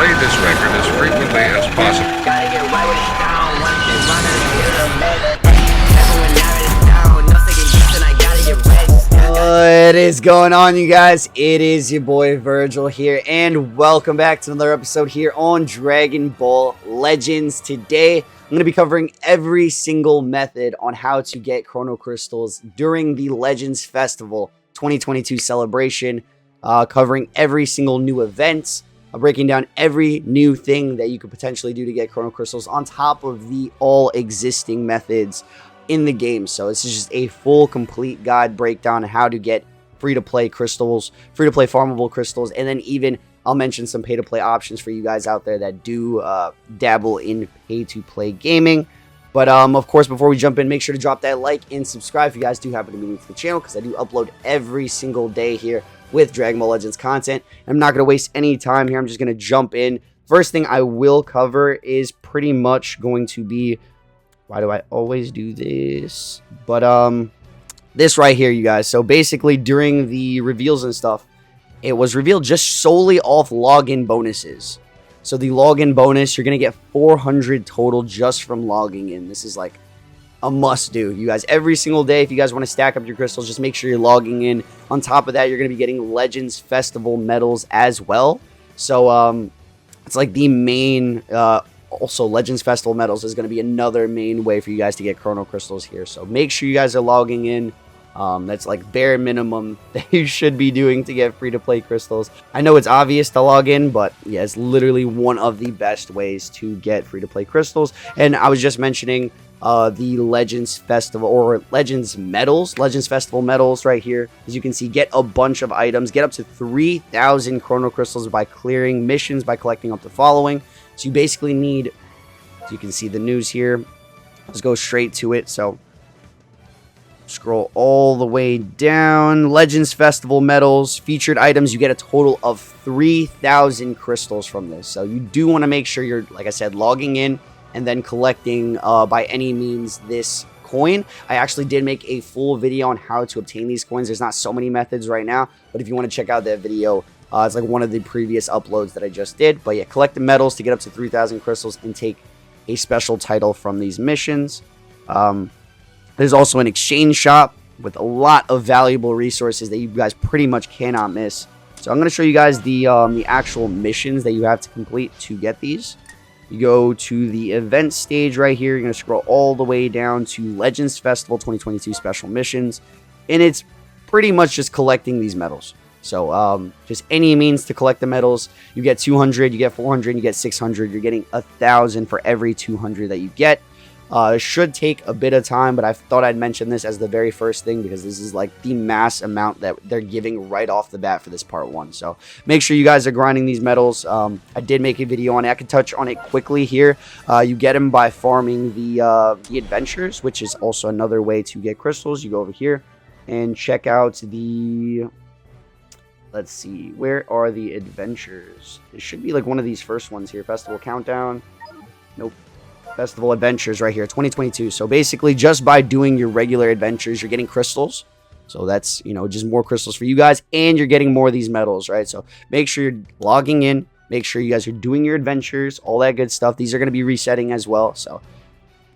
play this record as frequently as possible. Gotta get right with it down. One shit running, get it made. Everyone now it's down. No second guessing, I gotta get ready. What is going on, you guys? It is your boy Vergil here, and welcome back to another episode here on Dragon Ball Legends. Today, I'm going to be covering every single method on how to get Chrono Crystals during the Legends Festival 2022 celebration, covering every single new event, breaking down every new thing that you could potentially do to get Chrono Crystals on top of the all existing methods in the game. So this is just a full complete guide breakdown on how to get free-to-play crystals, free-to-play farmable crystals, and then even I'll mention some pay-to-play options for you guys out there that do dabble in pay-to-play gaming. But of course, before we jump in, make sure to drop that like and subscribe if you guys do happen to be new to the channel, because I do upload every single day here with Dragon Ball Legends content. I'm not going to waste any time here. I'm just going to jump in. First thing I will cover is pretty much going to be, why do I always do this? But this right here, you guys. So basically, during the reveals and stuff, it was revealed just solely off login bonuses. So the login bonus, you're going to get 400 total just from logging in. This is like a must do, you guys. Every single day, if you guys want to stack up your crystals, just make sure you're logging in. On top of that, you're going to be getting Legends Festival medals as well. So it's like the main, also Legends Festival medals is going to be another main way for you guys to get Chrono Crystals here. So make sure you guys are logging in. That's like bare minimum that you should be doing to get free-to-play crystals. I know it's obvious to log in, but yeah, it's literally one of the best ways to get free-to-play crystals. And I was just mentioning the Legends Festival or Legends medals, Legends Festival medals right here. As you can see, get a bunch of items, get up to 3,000 Chrono Crystals by clearing missions by collecting up the following. So you basically need, as you can see the news here, let's go straight to it. So scroll all the way down. Legends Festival medals, featured items. You get a total of 3,000 crystals from this. So you do want to make sure you're, like I said, logging in and then collecting by any means this coin. I actually did make a full video on how to obtain these coins. There's not so many methods right now, but if you want to check out that video, it's like one of the previous uploads that I just did. But yeah, collect the medals to get up to 3,000 crystals and take a special title from these missions. There's also an exchange shop with a lot of valuable resources that you guys pretty much cannot miss. So I'm going to show you guys the actual missions that you have to complete to get these. You go to the event stage right here. You're going to scroll all the way down to Legends Festival 2022 special missions. And it's pretty much just collecting these medals. So just any means to collect the medals. You get 200, you get 400, you get 600. You're getting 1,000 for every 200 that you get. It should take a bit of time, but I thought I'd mention this as the very first thing because this is like the mass amount that they're giving right off the bat for this part 1. So make sure you guys are grinding these medals. I did make a video on it. I could touch on it quickly here. You get them by farming the adventures, which is also another way to get crystals. You go over here and check out the... Let's see, where are the adventures? It should be like one of these first ones here. Festival Countdown. Nope. Festival Adventures right here, 2022. So basically, just by doing your regular adventures, you're getting crystals. So that's, you know, just more crystals for you guys. And you're getting more of these medals, right? So make sure you're logging in. Make sure you guys are doing your adventures, all that good stuff. These are going to be resetting as well. So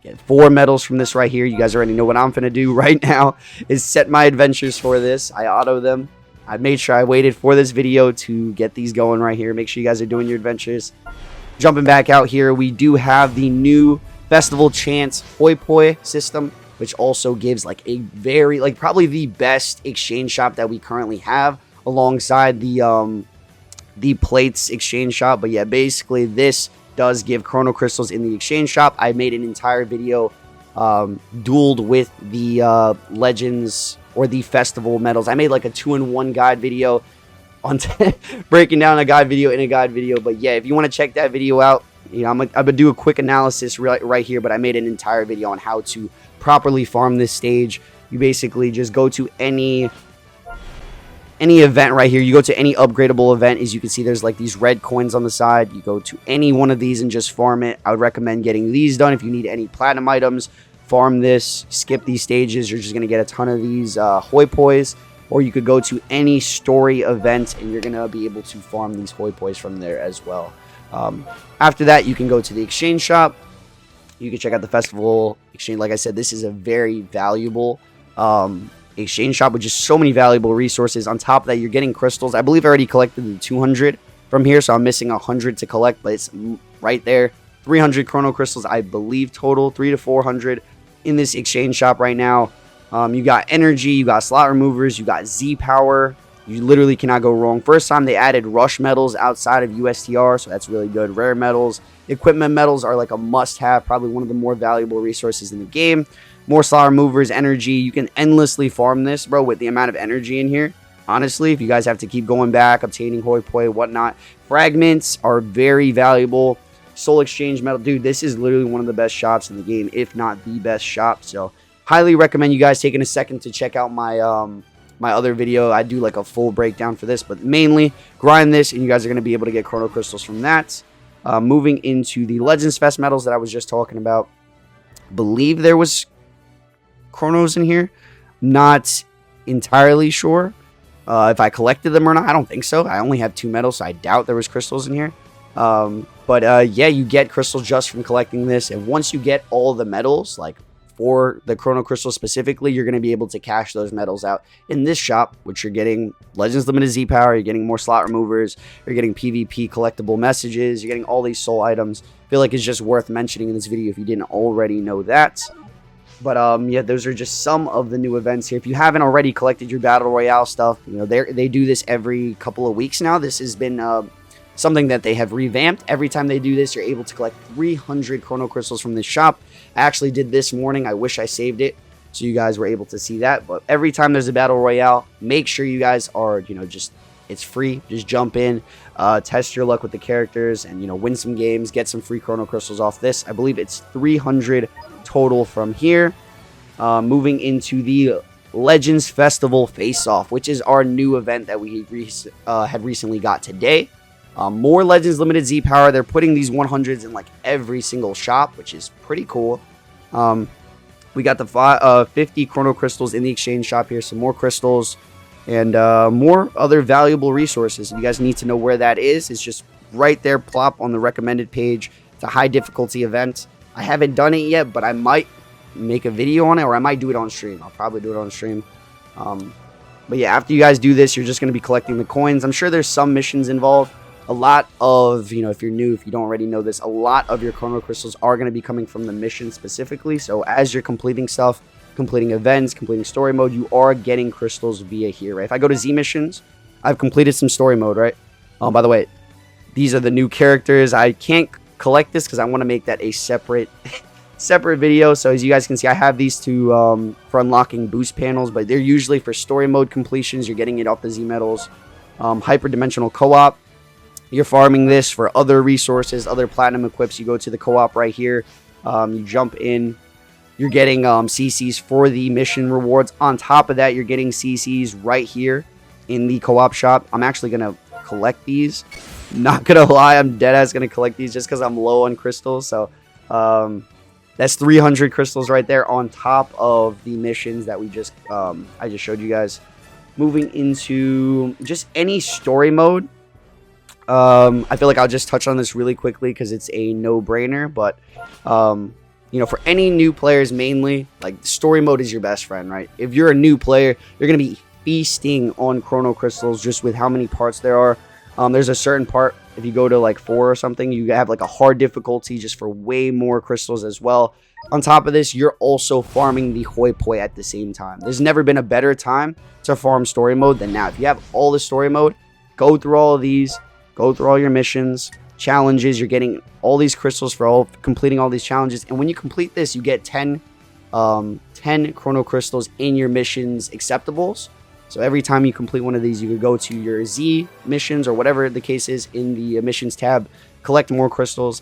get 4 medals from this right here. You guys already know what I'm going to do right now is set my adventures for this. I auto them. I made sure I waited for this video to get these going right here. Make sure you guys are doing your adventures. Jumping back out here, we do have the new Festival Chance Hoi Poi system, which also gives like a very, like probably the best exchange shop that we currently have alongside the plates exchange shop. But yeah, basically this does give Chrono Crystals in the exchange shop. I made an entire video dueled with the Legends or the Festival medals. I made like a 2-in-1 guide video on breaking down a guide video in a guide video. But yeah, if you want to check that video out, you know, I'm gonna do a quick analysis right here, but I made an entire video on how to properly farm this stage. You basically just go to any event right here. You go to any upgradable event. As you can see, there's like these red coins on the side. You go to any one of these and just farm it. I would recommend getting these done. If you need any platinum items, farm this, skip these stages. You're just going to get a ton of these Hoi Pois. or you could go to any story event and you're going to be able to farm these Hoi Pois from there as well. After that, you can go to the exchange shop. You can check out the festival exchange. Like I said, this is a very valuable exchange shop with just so many valuable resources. On top of that, you're getting crystals. I believe I already collected the 200 from here, so I'm missing 100 to collect, but it's right there. 300 chrono crystals, I believe, total 300 to 400 in this exchange shop right now. You got energy, you got slot removers, you got Z power. You literally cannot go wrong. First time they added rush metals outside of USTR, so that's really good. Rare metals, equipment metals are like a must-have, probably one of the more valuable resources in the game. More slot removers, energy. You can endlessly farm this, bro, with the amount of energy in here. Honestly, if you guys have to keep going back, obtaining Hoi Poi, whatnot. Fragments are very valuable. Soul exchange metal. Dude, this is literally one of the best shops in the game, if not the best shop. So, highly recommend you guys taking a second to check out my my other video. I do like a full breakdown for this, but mainly grind this, and you guys are going to be able to get chrono crystals from that. Moving into the Legends Fest medals that I was just talking about. Believe there was chronos in here. Not entirely sure if I collected them or not. I don't think so. I only have 2 medals, so I doubt there was crystals in here. Yeah, you get crystals just from collecting this, and once you get all the medals, like for the chrono crystal specifically, you're going to be able to cash those medals out in this shop, which you're getting Legends Limited Z power, you're getting more slot removers, you're getting PvP collectible messages, you're getting all these soul items. I feel like it's just worth mentioning in this video if you didn't already know that. But yeah, those are just some of the new events here. If you haven't already collected your Battle Royale stuff, you know, they do this every couple of weeks now. This has been something that they have revamped. Every time they do this, you're able to collect 300 chrono crystals from this shop. I actually did this morning. I wish I saved it so you guys were able to see that. But every time there's a Battle Royale, make sure you guys are, you know, just, it's free. Just jump in, test your luck with the characters, and, you know, win some games, get some free chrono crystals off this. I believe it's 300 total from here. Moving into the Legends Festival Face-Off, which is our new event that we had recently got today. More Legends Limited Z power. They're putting these 100s in like every single shop, which is pretty cool. We got the 50 chrono crystals in the exchange shop here. Some more crystals and more other valuable resources. If you guys need to know where that is, it's just right there, plop on the recommended page. It's a high difficulty event. I haven't done it yet, but I might make a video on it, or I might do it on stream. I'll probably do it on stream. But yeah, after you guys do this, you're just going to be collecting the coins. I'm sure there's some missions involved. A lot of, you know, if you're new, if you don't already know this, a lot of your chrono crystals are going to be coming from the mission specifically. So as you're completing stuff, completing events, completing story mode, you are getting crystals via here, right? If I go to Z missions, I've completed some story mode, right? Oh, by the way, these are the new characters. I can't collect this because I want to make that a separate video. So as you guys can see, I have these two for unlocking boost panels, but they're usually for story mode completions. You're getting it off the Z medals. Hyperdimensional co-op. You're farming this for other resources, other platinum equips. You go to the co-op right here. You jump in. You're getting CCs for the mission rewards. On top of that, you're getting CCs right here in the co-op shop. I'm actually going to collect these. Not going to lie, I'm deadass going to collect these just because I'm low on crystals. So that's 300 crystals right there on top of the missions that we just I just showed you guys. Moving into just any story mode. I feel like I'll just touch on this really quickly because it's a no-brainer, but you know, for any new players mainly, like, story mode is your best friend, right? If you're a new player, you're going to be feasting on chrono crystals just with how many parts there are. There's a certain part, if you go to like 4 or something, you have like a hard difficulty just for way more crystals as well. On top of this, you're also farming the Hoi Poi at the same time. There's never been a better time to farm story mode than now. If you have all the story mode, go through all of these. Go through all your missions, challenges. You're getting all these crystals for completing all these challenges. And when you complete this, you get 10 chrono crystals in your missions acceptables. So every time you complete one of these, you could go to your Z missions or whatever the case is in the missions tab, collect more crystals.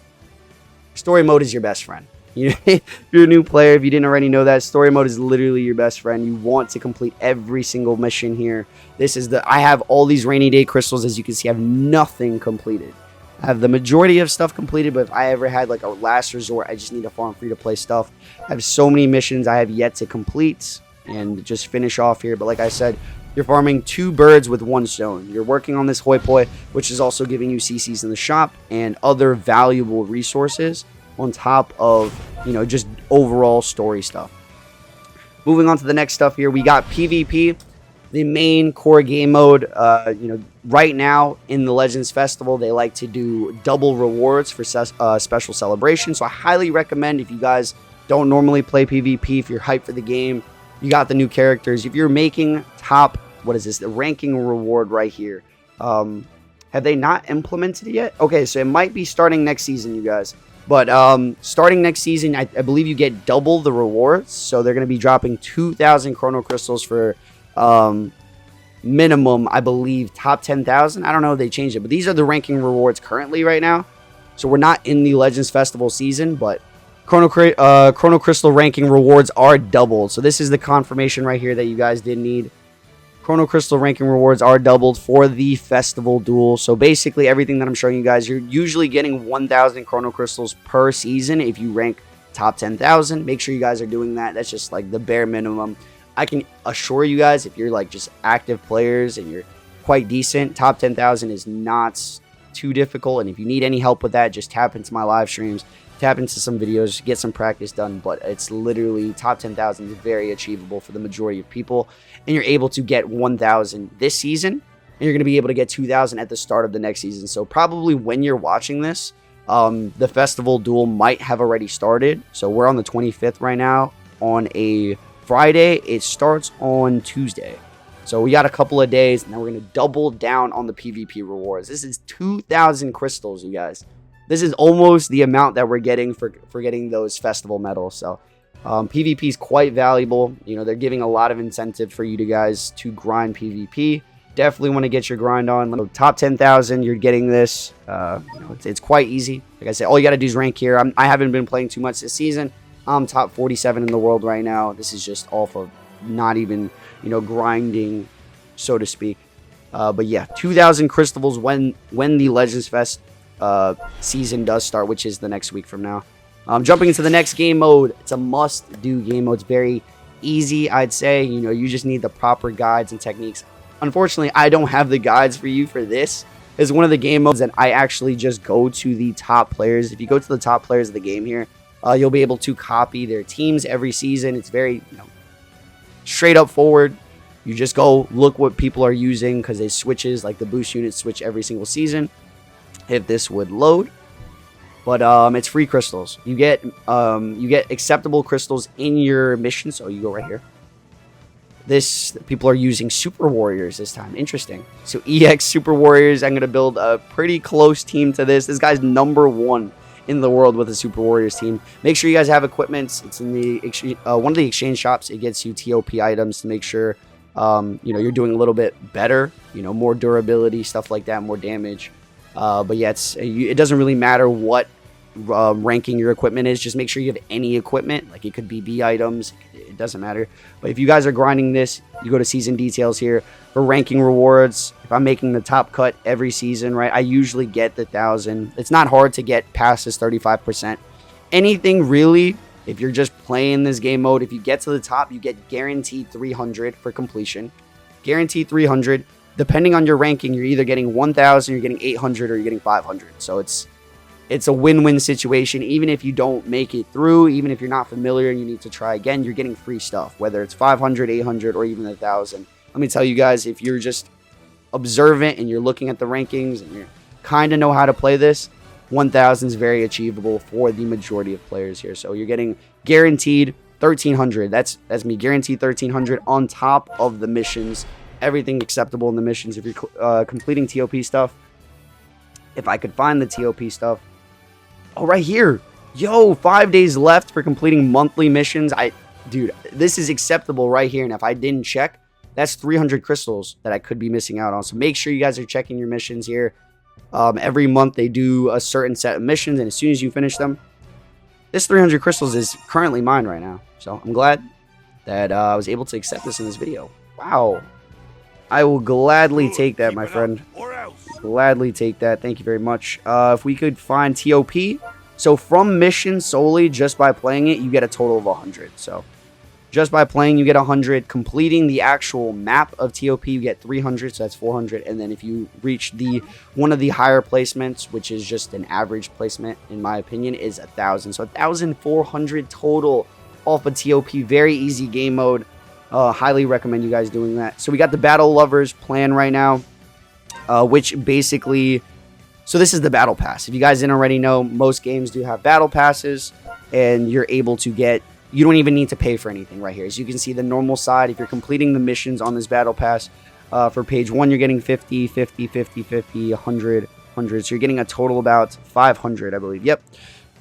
Story mode is your best friend. If you're a new player, if you didn't already know that, story mode is literally your best friend. You want to complete every single mission here. This is I have all these rainy day crystals. As you can see, I have nothing completed. I have the majority of stuff completed, but if I ever had like a last resort, I just need to farm free to play stuff. I have so many missions I have yet to complete and just finish off here. But like I said, you're farming 2 birds with 1 stone. You're working on this Hoi Poi, which is also giving you CCs in the shop and other valuable resources on top of, you know, just overall story stuff. Moving on to the next stuff here, we got PvP, the main core game mode. You know, right now in the Legends Festival, they like to do double rewards for special celebrations. So I highly recommend, if you guys don't normally play PvP, if you're hyped for the game, you got the new characters. If you're making top, what is this? The ranking reward right here. Have they not implemented it yet? Okay, so it might be starting next season, you guys. But starting next season, I believe you get double the rewards. So they're going to be dropping 2,000 Chrono Crystals for minimum, I believe, top 10,000. I don't know if they changed it. But these are the ranking rewards currently right now. So we're not in the Legends Festival season, but Chrono Crystal ranking rewards are doubled. So this is the confirmation right here that you guys did need. Chrono Crystal ranking rewards are doubled for the Festival Duel. So basically everything that I'm showing you guys, you're usually getting 1,000 Chrono Crystals per season if you rank top 10,000. Make sure you guys are doing that. That's just like the bare minimum. I can assure you guys, if you're like just active players and you're quite decent, top 10,000 is not too difficult. And if you need any help with that, just tap into my live streams, tap into some videos, get some practice done. But it's literally top 10,000 is very achievable for the majority of people. And you're able to get 1,000 this season, and you're going to be able to get 2,000 at the start of the next season. So probably when you're watching this, the Festival Duel might have already started. So we're on the 25th right now on a Friday. It starts on Tuesday. So we got a couple of days, and then we're going to double down on the PvP rewards. This is 2,000 crystals, you guys. This is almost the amount that we're getting for getting those festival medals. So PvP is quite valuable. You know, they're giving a lot of incentive for you guys to grind PvP. Definitely want to get your grind on. Top 10,000, you're getting this. You know, it's quite easy. Like I said, all you got to do is rank here. I haven't been playing too much this season. I'm top 47 in the world right now. This is just off of not even, you know, grinding, so to speak. But yeah, 2,000 crystals when the Legends Fest season does start, which is the next week from now. Jumping into the next game mode, it's a must-do game mode. It's very easy, I'd say. You know, you just need the proper guides and techniques. Unfortunately, I don't have the guides for you for this. It's one of the game modes that I actually just go to the top players. If you go to the top players of the game here, you'll be able to copy their teams every season. It's very, you know, straight up forward. You just go look what people are using because it switches, like the boost units switch every single season. If this would load, but it's free crystals. You get acceptable crystals in your mission. So you go right here. People are using Super Warriors this time. Interesting. So EX Super Warriors. I'm gonna build a pretty close team to this. This guy's #1 in the world with a Super Warriors team. Make sure you guys have equipment. It's in the one of the exchange shops. It gets you TOP items to make sure you know, you're doing a little bit better. You know, more durability, stuff like that, more damage. But yeah, it doesn't really matter what ranking your equipment is. Just make sure you have any equipment. Like it could be B items. It doesn't matter. But if you guys are grinding this, you go to season details here for ranking rewards. If I'm making the top cut every season, right, I usually get the 1,000. It's not hard to get past this 35%. Anything really, if you're just playing this game mode, if you get to the top, you get guaranteed 300 for completion. Guaranteed 300. Depending on your ranking, you're either getting 1,000, you're getting 800, or you're getting 500. So it's a win-win situation. Even if you don't make it through, even if you're not familiar and you need to try again, you're getting free stuff, whether it's 500, 800, or even 1,000. Let me tell you guys, if you're just observant and you're looking at the rankings and you kind of know how to play this, 1,000 is very achievable for the majority of players here. So you're getting guaranteed 1,300. That's me, guaranteed 1,300 on top of the missions. Everything acceptable in the missions. If you're completing TOP stuff, if I could find the TOP stuff. Oh, right here. Yo, 5 days left for completing monthly missions. Dude, this is acceptable right here. And if I didn't check, that's 300 crystals that I could be missing out on. So make sure you guys are checking your missions here. Every month they do a certain set of missions, and as soon as you finish them, this 300 crystals is currently mine right now. So I'm glad that I was able to accept this in this video. Wow. I will gladly take that, my friend. Gladly take that. Thank you very much. If we could find TOP. So from mission solely, just by playing it, you get a total of 100. So Just by playing, you get 100. Completing the actual map of TOP, you get 300, so that's 400. And then if you reach one of the higher placements, which is just an average placement, in my opinion, is 1,000. So 1,400 total off of TOP. Very easy game mode. Highly recommend you guys doing that. So we got the Battle Lovers plan right now, which basically... So this is the Battle Pass. If you guys didn't already know, most games do have Battle Passes, and you're able to get... You don't even need to pay for anything right here. As you can see, the normal side, if you're completing the missions on this Battle Pass, for page 1, you're getting 50, 50, 50, 50, 100, 100. So you're getting a total about 500, I believe. Yep.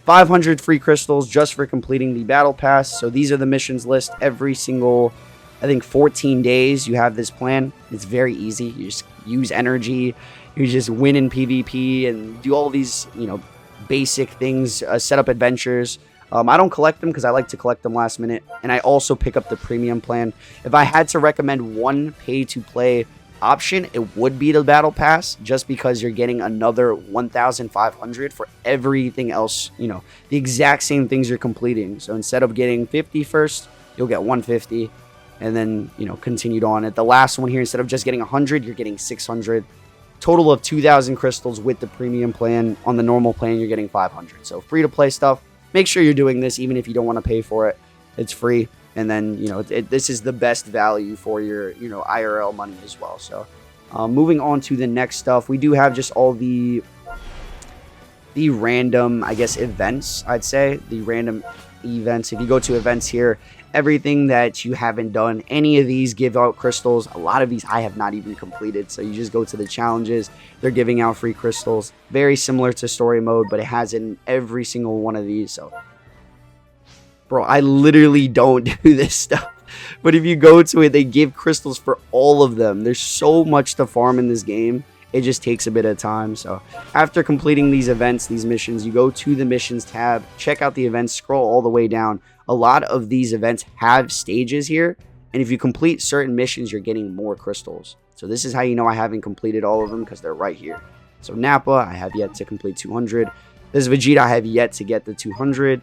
500 free crystals just for completing the Battle Pass. So these are the missions list every single, I think, 14 days you have this plan. It's very easy. You just use energy. You just win in PvP and do all these, you know, basic things, set up adventures. I don't collect them because I like to collect them last minute. And I also pick up the premium plan. If I had to recommend one pay-to-play option, it would be the Battle Pass, just because you're getting another 1,500 for everything else, you know, the exact same things you're completing. So instead of getting 50 first, you'll get 150, and then, you know, continued on. At the last one here, instead of just getting 100, you're getting 600. Total of 2,000 crystals with the premium plan. On the normal plan, you're getting 500. So free to play stuff. Make sure you're doing this, even if you don't want to pay for it. It's free. And then, you know, this is the best value for your, you know, IRL money as well. So moving on to the next stuff, we do have just all the random, I guess, events, I'd say. The random events. If you go to events here, everything that you haven't done, any of these give out crystals. A lot of these I have not even completed. So you just go to the challenges. They're giving out free crystals. Very similar to story mode, but it has in every single one of these. So, bro, I literally don't do this stuff. But if you go to it, they give crystals for all of them. There's so much to farm in this game. It just takes a bit of time. So after completing these events, these missions, you go to the missions tab, check out the events, scroll all the way down. A lot of these events have stages here, and if you complete certain missions, you're getting more crystals. So this is how you know I haven't completed all of them, because they're right here. So Nappa, I have yet to complete 200. This Vegeta, I have yet to get the 200.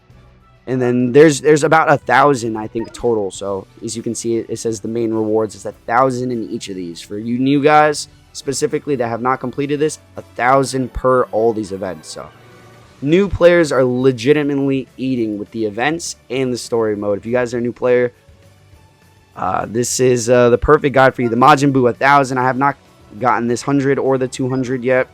And then there's about 1,000, I think, total. So as you can see, it says the main rewards is 1,000 in each of these. For you new guys, specifically, that have not completed this, 1,000 per all these events. So new players are legitimately eating with the events and the story mode. If you guys are a new player, this is the perfect guide for you. The Majin Buu 1,000. I have not gotten this 100 or the 200 yet.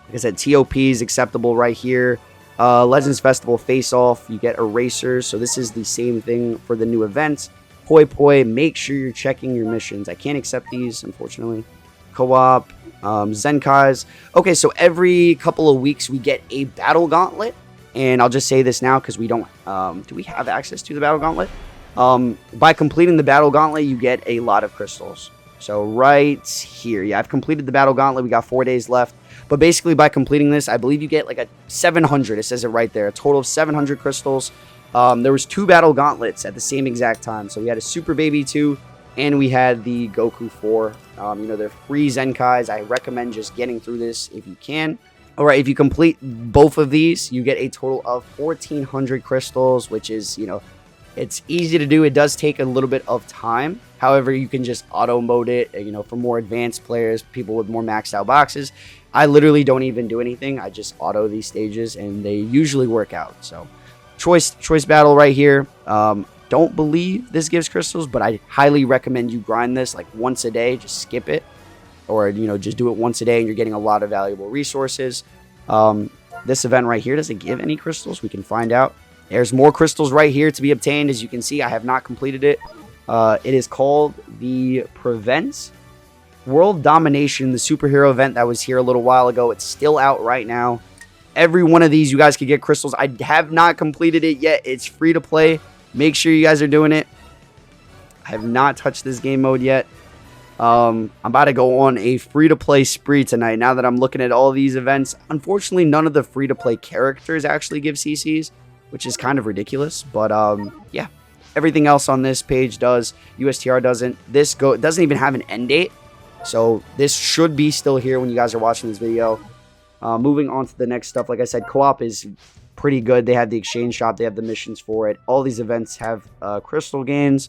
Like I said, TOP is acceptable right here. Legends Festival Face Off, you get erasers. So this is the same thing for the new events. Hoi Poi, make sure you're checking your missions. I can't accept these, unfortunately. Co-op, Zenkais. Okay, so every couple of weeks we get a battle gauntlet, and I'll just say this now because we don't do we have access to the battle gauntlet? By completing the battle gauntlet, you get a lot of crystals. So right here, yeah, I've completed the battle gauntlet. We got 4 days left, but basically by completing this, I believe you get like a 700. It says it right there, a total of 700 crystals. There was 2 battle gauntlets at the same exact time. So we had a Super Baby 2, and we had the Goku 4. You know, they're free Zenkais. I recommend just getting through this if you can. All right, if you complete both of these, you get a total of 1,400 crystals, which is, you know, it's easy to do. It does take a little bit of time. However, you can just auto mode it, you know, for more advanced players, people with more maxed out boxes. I literally don't even do anything. I just auto these stages, and they usually work out. So choice battle right here. Don't believe this gives crystals, but I highly recommend you grind this like once a day. Just skip it, or, you know, just do it once a day, and you're getting a lot of valuable resources. This event right here, does it give any crystals? We can find out. There's more crystals right here to be obtained. As you can see, I have not completed it. It is called the Prevents World Domination, the superhero event that was here a little while ago. It's still out right now. Every one of these, you guys could get crystals. I have not completed it yet. It's free to play. Make sure you guys are doing it. I have not touched this game mode yet. I'm about to go on a free-to-play spree tonight now that I'm looking at all these events. Unfortunately, none of the free-to-play characters actually give CCs, which is kind of ridiculous. But, yeah, everything else on this page does. USTR doesn't. This doesn't even have an end date. So this should be still here when you guys are watching this video. Moving on to the next stuff. Like I said, co-op is pretty good. They have the exchange shop. They have the missions for it. All these events have crystal gains.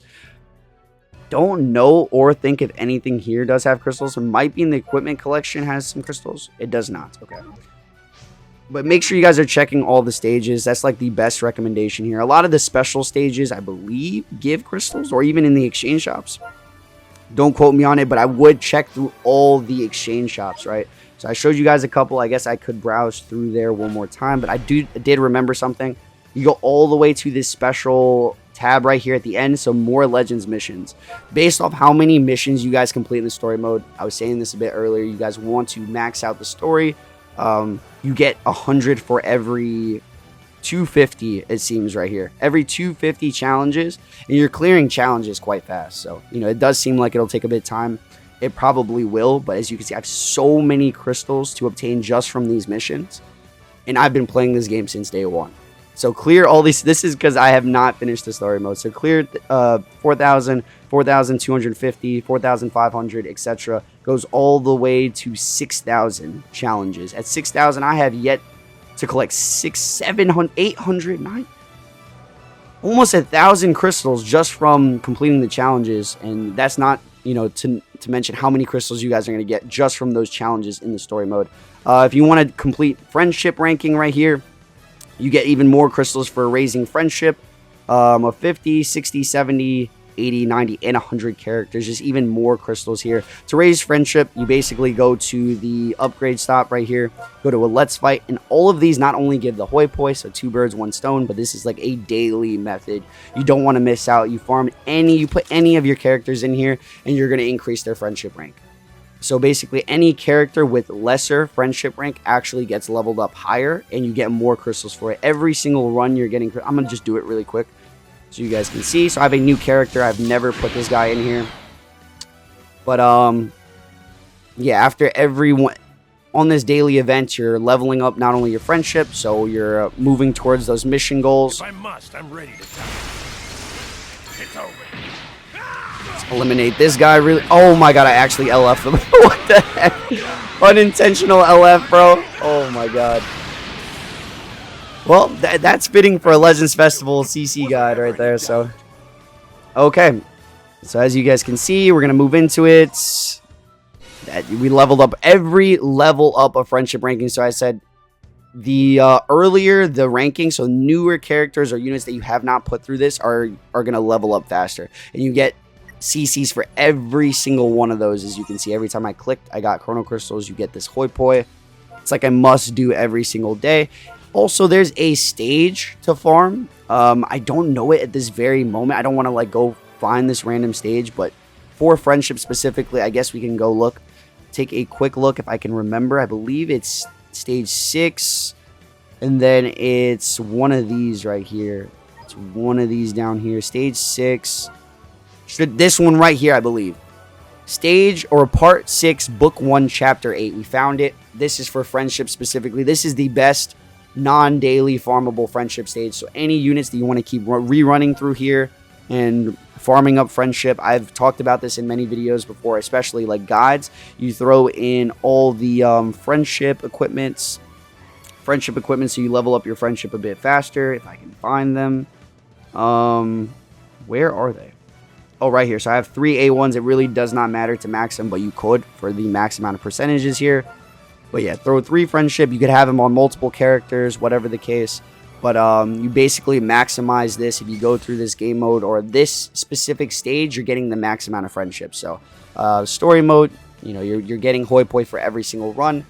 Don't know or think if anything here does have crystals. It might be in the equipment collection has some crystals. It does not. Okay. But make sure you guys are checking all the stages. That's like the best recommendation here. A lot of the special stages, I believe, give crystals, or even in the exchange shops. Don't quote me on it, but I would check through all the exchange shops, right? So I showed you guys a couple. I guess I could browse through there one more time, but I did remember something. You go all the way to this special tab right here at the end, so more Legends missions. Based off how many missions you guys complete in the story mode, I was saying this a bit earlier, you guys want to max out the story. You get 100 for every 250, it seems right here. Every 250 challenges, and you're clearing challenges quite fast. So, you know, it does seem like it'll take a bit of time. It probably will, but as you can see, I have so many crystals to obtain just from these missions, and I've been playing this game since day one. So clear all these. This is because I have not finished the story mode. So clear 4,000, 4,250, 4,500, etc. Goes all the way to 6,000 challenges. At 6,000, I have yet to collect 700, 800, 9, almost 1,000 crystals just from completing the challenges. And that's not, you know, to mention how many crystals you guys are going to get just from those challenges in the story mode. If you want to complete friendship ranking right here, you get even more crystals for raising friendship of 50, 60, 70, 80, 90, and 100 characters. Just even more crystals here. To raise friendship, you basically go to the upgrade stop right here. Go to a Let's Fight. And all of these not only give the Hoi Poi, so 2 birds, 1 stone, but this is like a daily method. You don't want to miss out. You put any of your characters in here, and you're going to increase their friendship rank. So basically, any character with lesser friendship rank actually gets leveled up higher, and you get more crystals for it. Every single run you're getting. I'm going to just do it really quick so you guys can see. So I have a new character. I've never put this guy in here. But, yeah, after every one, on this daily event, you're leveling up not only your friendship, so you're moving towards those mission goals. If I must, I'm ready to die. It's over. Eliminate this guy. Really, oh my god, I actually LF'd him. What the heck? Unintentional LF, bro. Oh my god. Well, that's fitting for a Legends Festival CC guide right there. So okay, so as you guys can see, we're gonna move into it. We leveled up every level up of friendship ranking. So I said the earlier the ranking, so newer characters or units that you have not put through this are gonna level up faster, and you get CCs for every single one of those. As you can see, every time I clicked, I got chrono crystals. You get this Hoi Poi. It's like a must do every single day. Also, there's a stage to farm. I don't know it at this very moment. I don't want to like go find this random stage, but for friendship specifically, I guess we can go look, take a quick look if I can remember. I believe it's stage 6, and then it's one of these right here. It's one of these down here. Stage 6. This one right here, I believe. Stage or part 6, book 1, chapter 8. We found it. This is for friendship specifically. This is the best non-daily farmable friendship stage. So any units that you want to keep rerunning through here and farming up friendship. I've talked about this in many videos before, especially like guides. You throw in all the friendship equipments. So you level up your friendship a bit faster. If I can find them. Where are they? Oh, right here. So I have 3 A1s. It really does not matter to max them, but you could for the max amount of percentages here. But yeah, throw 3 friendship. You could have them on multiple characters, whatever the case. But you basically maximize this. If you go through this game mode or this specific stage, you're getting the max amount of friendship. So story mode, you know, you're getting Hoi Poi for every single run.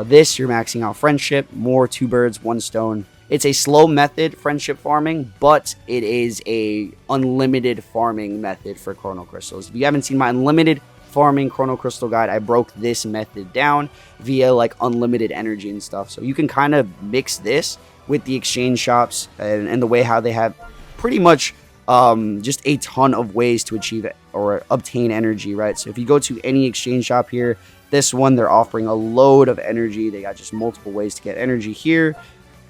This, you're maxing out friendship. More 2 birds, 1 stone. It's a slow method, friendship farming, but it is a unlimited farming method for chrono crystals. If you haven't seen my unlimited farming chrono crystal guide, I broke this method down via like unlimited energy and stuff. So you can kind of mix this with the exchange shops and the way how they have pretty much just a ton of ways to achieve it or obtain energy, right? So if you go to any exchange shop here, this one, they're offering a load of energy. They got just multiple ways to get energy here.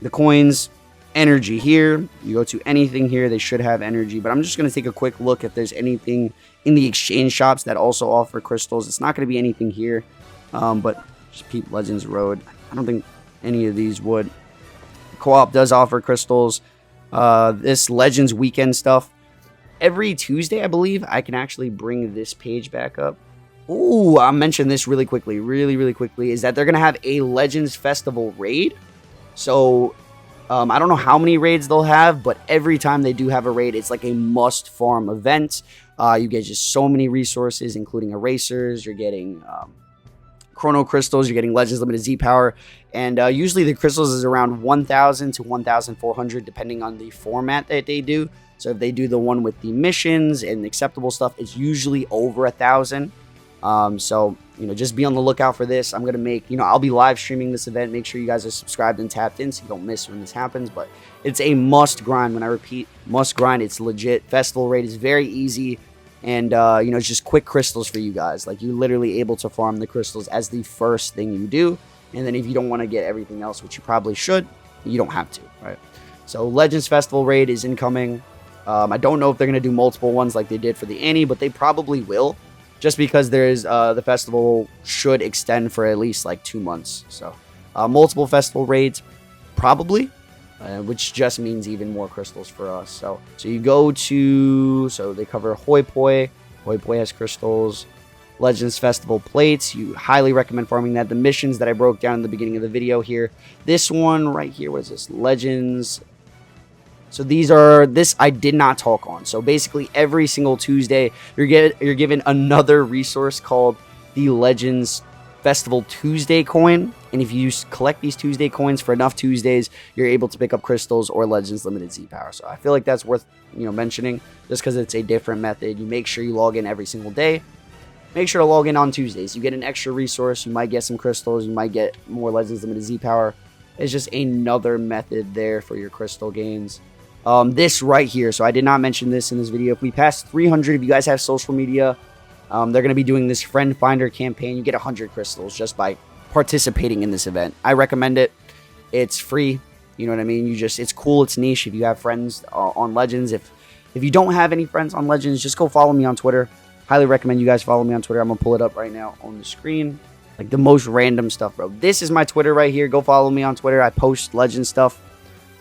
The coins, energy here. You go to anything here, they should have energy. But I'm just going to take a quick look if there's anything in the exchange shops that also offer crystals. It's not going to be anything here. But just Peep Legends Road. I don't think any of these would. Co-op does offer crystals. This Legends weekend stuff. Every Tuesday, I believe, I can actually bring this page back up. Ooh, I'll mention this really quickly, really quickly, is that they're going to have a Legends Festival raid. So, I don't know how many raids they'll have, but every time they do have a raid, it's like a must-farm event. You get just so many resources, including erasers. You're getting Chrono Crystals. You're getting Legends Limited Z Power. And usually the crystals is around 1,000 to 1,400, depending on the format that they do. So if they do the one with the missions and acceptable stuff, it's usually over 1,000. So, just be on the lookout for this. I'm going to make, I'll be live streaming this event. Make sure you guys are subscribed and tapped in so you don't miss when this happens. But it's a must grind. When I repeat, must grind, it's legit. Festival raid is very easy. And, it's just quick crystals for you guys. Like, you're literally able to farm the crystals as the first thing you do. And then if you don't want to get everything else, which you probably should, you don't have to, right? So, Legends Festival raid is incoming. I don't know if they're going to do multiple ones like they did for the Annie, but they probably will. Just because there's the festival should extend for at least like 2 months. So, multiple festival raids, probably. Which just means even more crystals for us. So you go to, so they cover Hoi Poi. Hoi Poi has crystals. Legends Festival plates. You highly recommend farming that. The missions that I broke down in the beginning of the video here. This one right here, what is this? Legends. So this I did not talk on. So basically every single Tuesday, you're given another resource called the Legends Festival Tuesday coin. And if you collect these Tuesday coins for enough Tuesdays, you're able to pick up crystals or Legends Limited Z Power. So I feel like that's worth mentioning just because it's a different method. You make sure you log in every single day. Make sure to log in on Tuesdays. You get an extra resource. You might get some crystals. You might get more Legends Limited Z Power. It's just another method there for your crystal gains. This right here. So I did not mention this in this video. If we pass 300, if you guys have social media, they're going to be doing this Friend Finder campaign. You get 100 crystals just by participating in this event. I recommend it. It's free. You know what I mean? It's cool. It's niche. If you have friends on Legends, if you don't have any friends on Legends, just go follow me on Twitter. Highly recommend you guys follow me on Twitter. I'm going to pull it up right now on the screen. Like the most random stuff, bro. This is my Twitter right here. Go follow me on Twitter. I post Legends stuff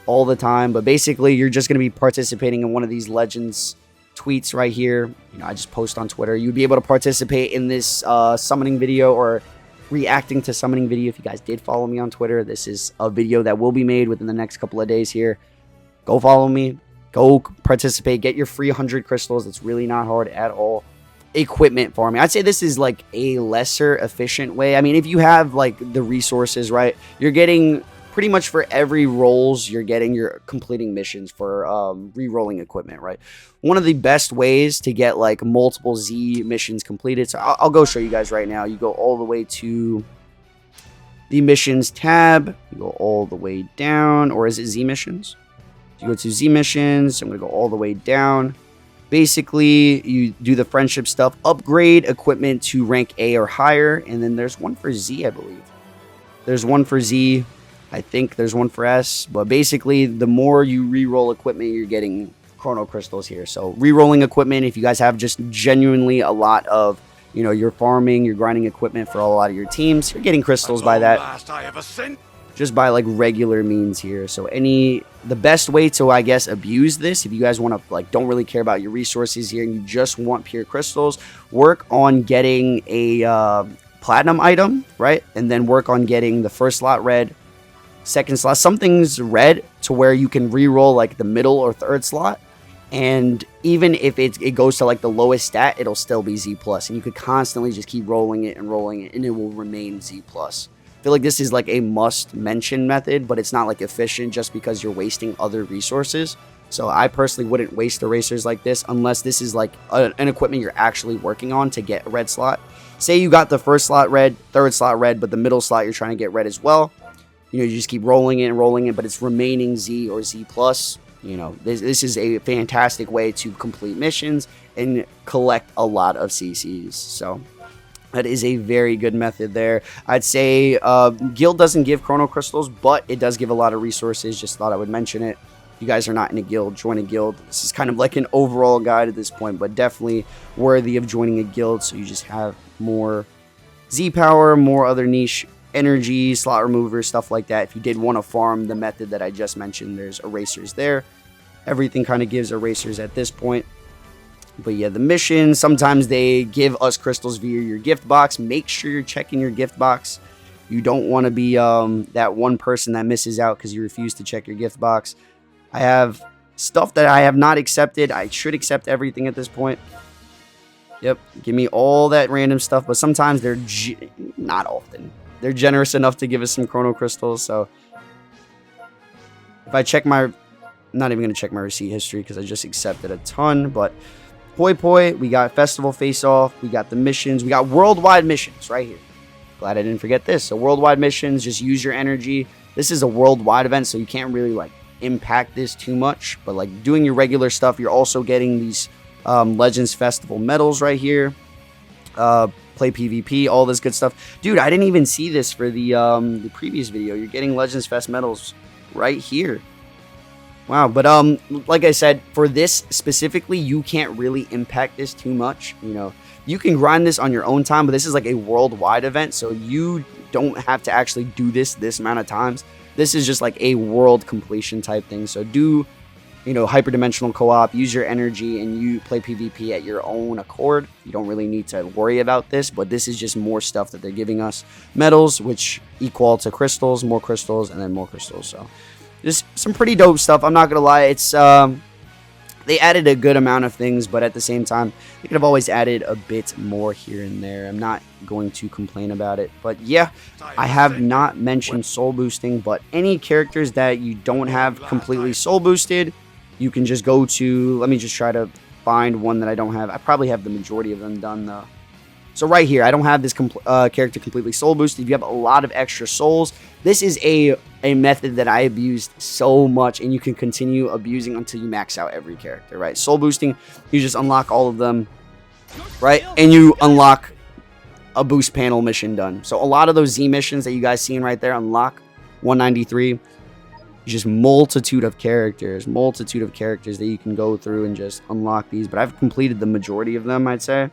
all the time. But basically, you're just going to be participating in one of these Legends tweets right here. I just post on Twitter. You'd be able to participate in this summoning video or reacting to summoning video. If you guys did follow me on Twitter, this is a video that will be made within the next couple of days here. Go follow me. Go participate. Get your free 100 crystals. It's really not hard at all. Equipment farming. I'd say this is like a lesser efficient way. I mean, if you have like the resources, right, you're getting pretty much for every rolls you're completing missions for re-rolling equipment, right? One of the best ways to get like multiple Z missions completed. So I'll go show you guys right now. You go all the way to the missions tab. You go all the way down, or is it Z missions? You go to Z missions. I'm going to go all the way down. Basically, you do the friendship stuff, upgrade equipment to rank A or higher, and then there's one for Z, I believe. There's one for Z. I think there's one for S, but basically, the more you re-roll equipment, you're getting chrono crystals here. So, re-rolling equipment, if you guys have just genuinely a lot of, you're farming, you're grinding equipment for a lot of your teams, you're getting crystals by that. Just by like regular means here. So the best way to, I guess, abuse this, if you guys want to like don't really care about your resources here and you just want pure crystals, work on getting a platinum item, right? And then work on getting the first slot red, second slot, something's red to where you can re-roll like the middle or third slot. And even if it goes to like the lowest stat, it'll still be Z+. And you could constantly just keep rolling it, and it will remain Z+. I feel like this is like a must mention method, but it's not like efficient just because you're wasting other resources. So I personally wouldn't waste erasers like this unless this is like an equipment you're actually working on to get a red slot. Say you got the first slot red, third slot red, but the middle slot you're trying to get red as well. You just keep rolling it, but it's remaining Z or Z+. This is a fantastic way to complete missions and collect a lot of CCs. So that is a very good method there. I'd say Guild doesn't give Chrono Crystals, but it does give a lot of resources. Just thought I would mention it. If you guys are not in a guild, join a guild. This is kind of like an overall guide at this point, but definitely worthy of joining a guild so you just have more Z power, more other niche energy, slot remover, stuff like that. If you did want to farm the method that I just mentioned, there's erasers there. Everything kind of gives erasers at this point. But yeah, the missions, sometimes they give us crystals via your gift box. Make sure you're checking your gift box. You don't want to be that one person that misses out because you refuse to check your gift box. I have stuff that I have not accepted. I should accept everything at this point. Yep, give me all that random stuff. But sometimes they're, not often, they're generous enough to give us some chrono crystals. So if I check my, I'm not even going to check my receipt history because I just accepted a ton. But Hoi Poi, we got Festival Face-Off, we got the missions, we got worldwide missions right here. Glad I didn't forget this. So worldwide missions, just use your energy. This is a worldwide event, so you can't really like impact this too much. But like doing your regular stuff, you're also getting these Legends Festival medals right here. Play PvP, all this good stuff. Dude, I didn't even see this for the previous video. You're getting Legends Fest medals right here. Wow, but like I said, for this specifically, you can't really impact this too much. You know, you can grind this on your own time, but this is like a worldwide event, so you don't have to actually do this amount of times. This is just like a world completion type thing. So do, you know, hyperdimensional co-op, use your energy, and you play PvP at your own accord. You don't really need to worry about this, but this is just more stuff that they're giving us. Medals, which equal to crystals, more crystals, and then more crystals. So just some pretty dope stuff. I'm not gonna lie, it's they added a good amount of things, but at the same time, they could have always added a bit more here and there. I'm not going to complain about it. But yeah, I have not mentioned soul boosting, but any characters that you don't have completely soul boosted, you can just go to, let me just try to find one that I don't have. I probably have the majority of them done though. So right here, I don't have this character completely soul boosted. If you have a lot of extra souls, this is a method that I abused so much, and you can continue abusing until you max out every character, right? Soul boosting, you just unlock all of them, right? And you unlock a boost panel mission done. So a lot of those Z missions that you guys seen right there, unlock 193, just multitude of characters that you can go through and just unlock these. But I've completed the majority of them, I'd say.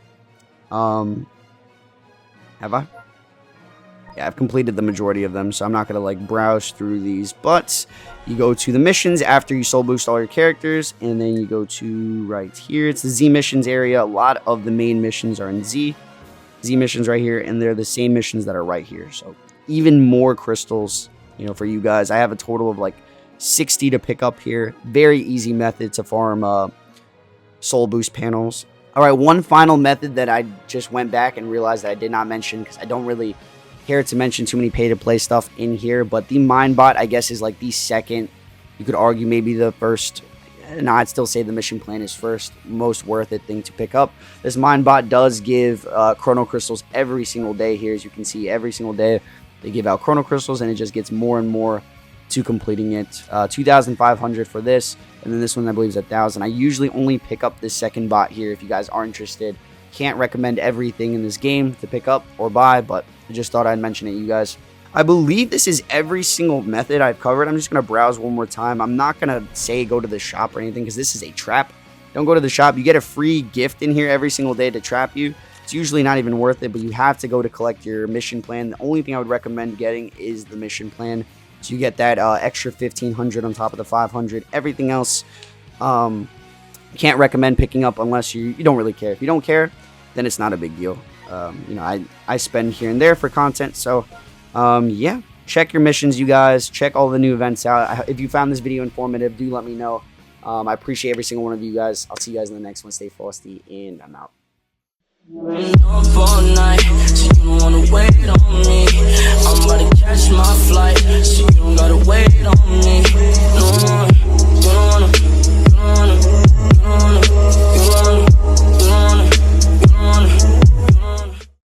Have I? Yeah, I've completed the majority of them, so I'm not gonna like browse through these. But you go to the missions after you soul boost all your characters, and then you go to right here. It's the Z missions area. A lot of the main missions are in Z missions right here, and they're the same missions that are right here. So even more crystals, you know, for you guys. I have a total of like 60 to pick up here. Very easy method to farm soul boost panels. All right, one final method that I just went back and realized that I did not mention because I don't really care to mention too many pay-to-play stuff in here, but the mine bot, I guess, is like the second, you could argue maybe the first, no, I'd still say the mission plan is first, most worth it thing to pick up. This mine bot does give chrono crystals every single day here. As you can see, every single day they give out chrono crystals, and it just gets more and more to completing it. 2,500 for this, and then this one I believe is 1,000. I usually only pick up this second bot here if you guys are interested. Can't recommend everything in this game to pick up or buy, but I just thought I'd mention it, you guys. I believe this is every single method I've covered. I'm just going to browse one more time. I'm not going to say go to the shop or anything because this is a trap. Don't go to the shop. You get a free gift in here every single day to trap you. It's usually not even worth it, but you have to go to collect your mission plan. The only thing I would recommend getting is the mission plan. So you get that extra 1,500 on top of the 500. Everything else, can't recommend picking up unless you don't really care. If you don't care, then it's not a big deal. You know, I spend here and there for content. So, yeah, check your missions, you guys. Check all the new events out. If you found this video informative, do let me know. I appreciate every single one of you guys. I'll see you guys in the next one. Stay frosty, and I'm out. Up all night, so you don't wanna wait on me. I'm about to catch my flight, so you don't